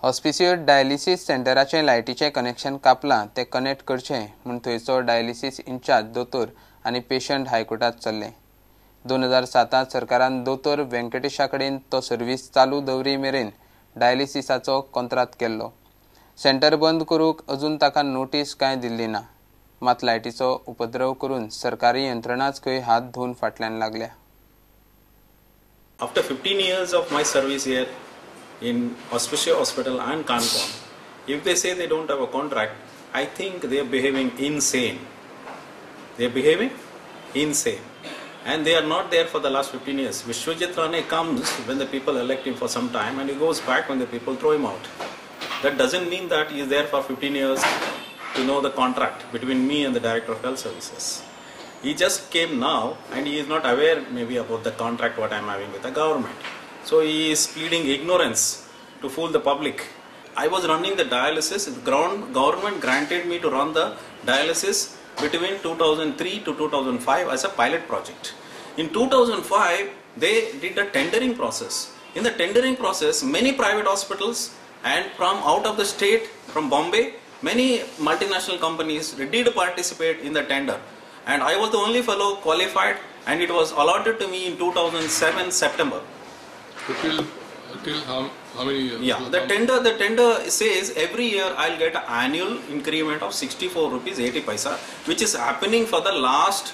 Hospicio dialysis सेंटराचे लायटीचे connection कापलां ते connect करचें म्हूण थंयचो डायलिसीस इंचार्ज दोतोर आनी पेशंट हायकोर्टात चल्ले. 2007 सरकारान दोतोर व्यंकटेशा कडेन तो सर्वीस चालू दवरी मेरेन डायलिसिसाचो कंत्राट केल्लो. सेंटर बंद करूंक अजून ताका नोटीस कांय दिल्ली ना. मात लायटीचो उपद्रव करून सरकारी यंत्रणाच खंय हात धुवन फाटल्यान लागल्या. After 15 years of my service here in Hospicio Hospital and Kanpon, if they say they don't have a contract, I think they are behaving insane. They are behaving insane. And they are not there for the last 15 years. Vishwajit Rane comes when the people elect him for some time and he goes back when the people throw him out. That doesn't mean that he is there for 15 years to know the contract between me and the Director of Health Services. He just came now and he is not aware maybe about the contract what I am having with the government. So he is pleading ignorance to fool the public. I was running the dialysis. The government granted me to run the dialysis between 2003 to 2005 as a pilot project. In 2005, they did a tendering process. In the tendering process, many private hospitals and from out of the state, from Bombay, many multinational companies did participate in the tender. And I was the only fellow qualified and it was allotted to me in 2007 September. Till how many years? Yeah, the tender says every year I'll get an annual increment of 64 rupees 80 paisa, which is happening for the last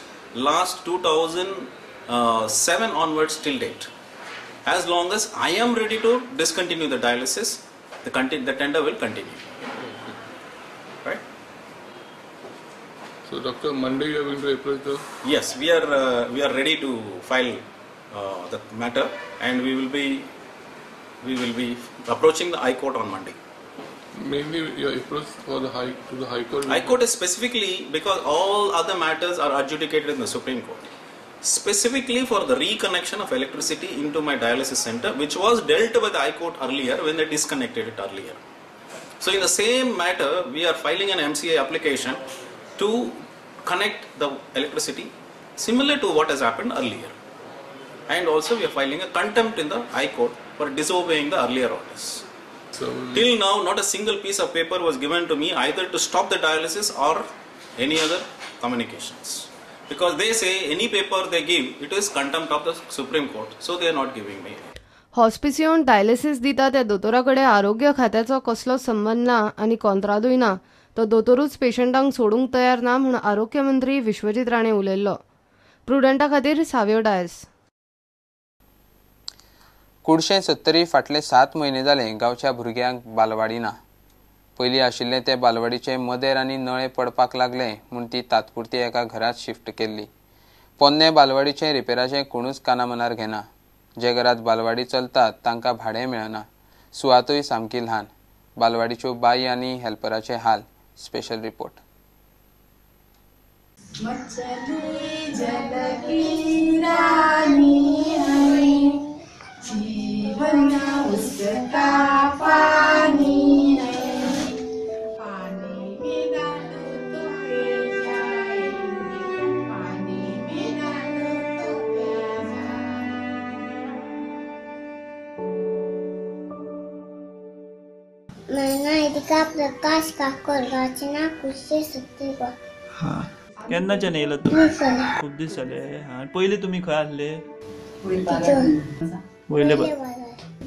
2007 onwards till date. As long as I am ready to discontinue the dialysis, the tender will continue. Right? So, Doctor, Monday you are going to approach the... Yes, we are ready to file the matter, and we will be approaching the High Court on Monday. Mainly your approach for the High Court? High Court is specifically because all other matters are adjudicated in the Supreme Court. Specifically for the reconnection of electricity into my dialysis center, which was dealt by the High Court earlier when they disconnected it earlier. So in the same matter, we are filing an MCA application to connect the electricity similar to what has happened earlier. And also we are filing a contempt in the High Court for disobeying the earlier orders. So, till now, not a single piece of paper was given to me either to stop the dialysis or any other communications. Because they say any paper they give, it is contempt of the Supreme Court. So they are not giving me it. हॉस्पिसियोन dialysis दिता त्या दोतोराकडे आरोग्य खात्याचो कसलो संबंध ना आनी कंत्राटूय ना. तो दोतोरूच पेशंटांक सोडूंक तयार ना म्हूण आरोग्य मंत्री विश्वजीत राणे उलयल्लो. प्रुडंटा खातीर सावियो डायस. कुडशें 70 फाटले 7 म्हयने जाले गांवच्या भुरग्यांक बालवाडी ना. पयलीं आशिल्ले ते बालवाडीचे मदेर आनी नळे पडपाक लागले म्हूण ती तात्पुरती एका घरांत शिफ्ट केल्ली. पोन्ने बालवाडीचे रिपेराचें कोणूच कानामनार घेना. जे घरांत बालवाडी चलतात तांकां भाडें मेळना. सुवातूय सामकी ल्हान. बालवाडीच्यो बाई आनी हेल्पराचे हाल. Special report. प्रकाश काकोडगावचे ना कुशे सत्तेगो. हां, केन्नाच्यान येयलो तूं? खूब दीस जाले. हां, पयलीं तुमी खंय आसले? वयले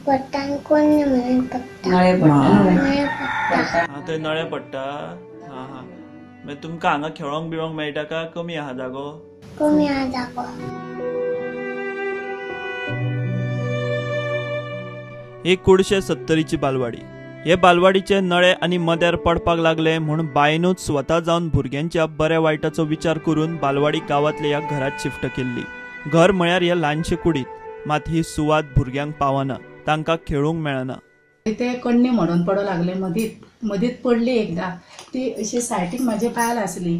पट्टान कोण म्हणून पट्टा. हां, थंय नळे पडटा. हां हां. मागीर तुमकां हांगा खेळोंक बिळोंक मेळटा काय कमी आहा जागो? कमी आहा जागो. एक कुडशे 70ची बालवाडी. हे बालवाडीचे नळे आनी मदेर पडपाक लागले म्हूण बायनूच स्वता जावन भुरग्यांच्या बऱ्या वायटाचो विचार करून बालवाडी गांवांतल्या ह्या घरांत शिफ्ट केल्ली. घर म्हळ्यार हे ल्हानशे कुडीत. मात ही सुवात भुरग्यांक पावना. तांकां खेळूंक मेळना. ते कण्णे म्हणून पडो लागले. मदीत पडली एकदा. ती अशी सायटीक म्हाजे पायल आसली.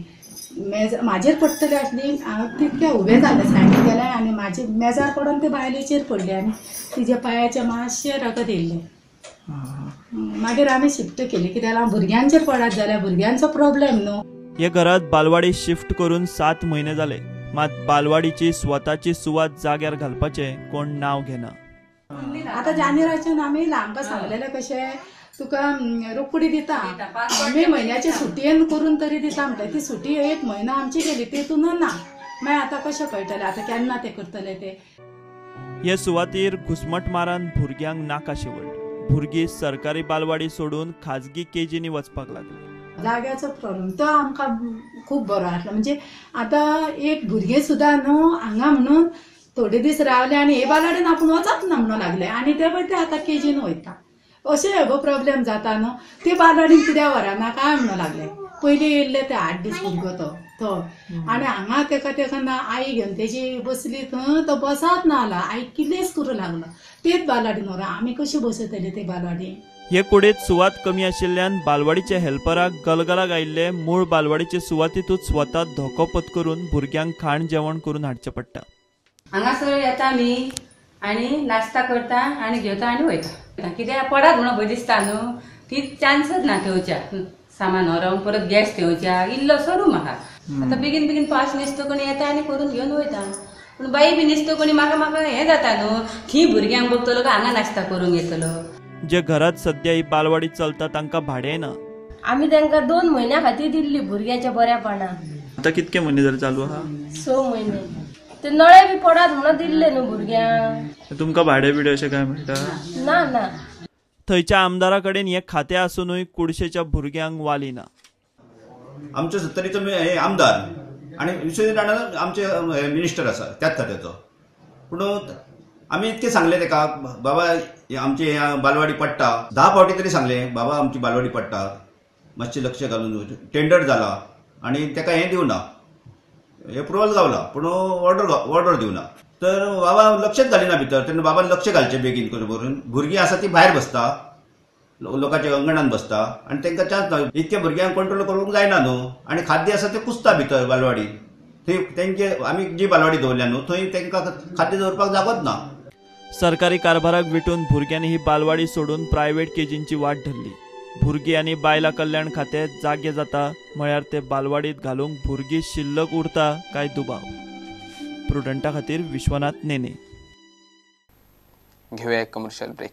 म्हाजेर पडटली आसली. हांव तितके उबें जालें सायडीक गेलें आनी म्हाजे मेजार पडून ते बायलेचेर पडले आनी तिजे पांयाचे मातशे रगत येयल्ले. मागीर आमी शिफ्ट केली. कित्याक लागून भुरग्यांचेर पडत जाल्यार भुरग्यांचो प्रॉब्लेम न्हू. हे घरांत बालवाडी शिफ्ट करून 7 म्हयने जाले. मात बालवाडीची स्वताची सुवात जाग्यार घालपाचें कोण नांव घेना. आतां जानेराच्यान आमी आमकां सांगलेलें कशें तुका रोकडी दिता मे म्हयन्याचे सुटयेन करून तरी दिता म्हणटा ती सुटी 1 म्हयनो आमची गेली तेतून ना मागीर आतां कशें कळटलें आतां केन्ना ते करतले ते. हे सुवातेर घुसमट मारान भुरग्यांक नाका शेवट. भुरगीं सरकारी बालवाडी सोडून खाजगी केजींनी वचपाक लागली. जाग्याचो प्रॉब्लेम तो आमकां खूब बरो आसलो. म्हणजे आतां एक भुरगें सुद्दां न्हू हांगा म्हणून थोडे दीस रावले आनी हे बालवाडीन आपूण वचप ना म्हणून लागले आनी ते पळय ते आतां केजीन वयता. अशें गो प्रॉब्लेम जाता न्हू. ते बालवाडीन कित्याक व्हरना काय म्हणून लागले. पयलीं येयल्ले ते 8 दीस भुरगो तो आनी हांगा तेका ना आई घेवन तेजी बसली थंय तो बसत ना आला. आई कितेंच करूं लागलो. तेच बालवाडीन व्हर आमी कशें बसयतले ते बालवाडीन. हे कुडीत सुवात कमी आशिल्ल्यान बालवाडीचे हेल्पराक गलगलाक आयिल्ले मूळ बालवाडीचे सुवातीतूच स्वता धोको पत्करून भुरग्यांक खाण जेवण करून हाडचें पडटा. हांगासर येता आमी आनी नाश्ता करता आनी घेता आनी वयता. कित्याक पडात म्हणून भंय दिसता न्हू ती चान्सच ना थेवच्या सामान व्हरोंक परत गॅस थेवच्या इल्लो सरू म्हाका. आतां बेगीन बेगीन पास न्हिस्तो कोणी येता आनी करून घेवन वयता. पूण बाई बी न्हिस्तो कोणी म्हाका हें जाता न्हू थी भुरग्यांक बघतलो काय हांगा नाश्ता करूंक येतलो. जे घरात सध्या ही बालवाडी चलता तांकां भाडें ना. आमी तांकां 2 म्हयन्या खातीर दिल्ली भुरग्यांच्या बऱ्यापणान. आतां कितके म्हयने जाले चालू आहा? 6 म्हयने. ते नळे बी पडात म्हणून दिल्ले न्हू भुरग्यांक. तुमकां भाडें बिडे अशें काय मेळटा? ना ना. थंयच्या आमदारा कडेन हें खातें आसूनय कुडशेच्या भुरग्यांक वाली ना. आमचे सत्तरीचो आमदार आनी विश्वजीत राणा आमचे मिनिस्टर आसा त्याच खात्याचो. पूण आमी इतकें सांगलें तेका बाबा आमची बालवाडी पडटा 10 फावटी तरी सांगलें बाबा आमची बालवाडी पडटा मातशें लक्ष घालून. टेंडर जाला आनी तेका हें दिवना एप्रुवल गावला पूण ऑर्डर दिवना. तर बाबा लक्षच घालिना भितर. तेन्ना बाबान लक्ष घालचें बेगीन करून. भुरगीं आसा ती भायर बसता लोकांच्या अंगणान बसता आनी तांकां चान्स ना. इतक्या भुरग्यांक कंट्रोल करूंक जायना न्हू आनी खाद्य आसा तें कुसता भितर बालवाडी. थंय तेंचे आमी जी बालवाडी दवरल्या न्हू थंय तांकां खाद्य दवरपाक जागोच ना. सरकारी कारभाराक विटून भुरग्यांनी ही बालवाडी सोडून प्रायव्हेट केजींची वाट धरली. भुरगीं आनी बायलां कल्याण खातें जागे जाता म्हळ्यार ते बालवाडीत घालूंक भुरगीं शिल्लक उरता काय दुबाव. प्रुडंटा खातीर विश्वनाथ नेने. घेऊया एक कमर्शियल ब्रेक.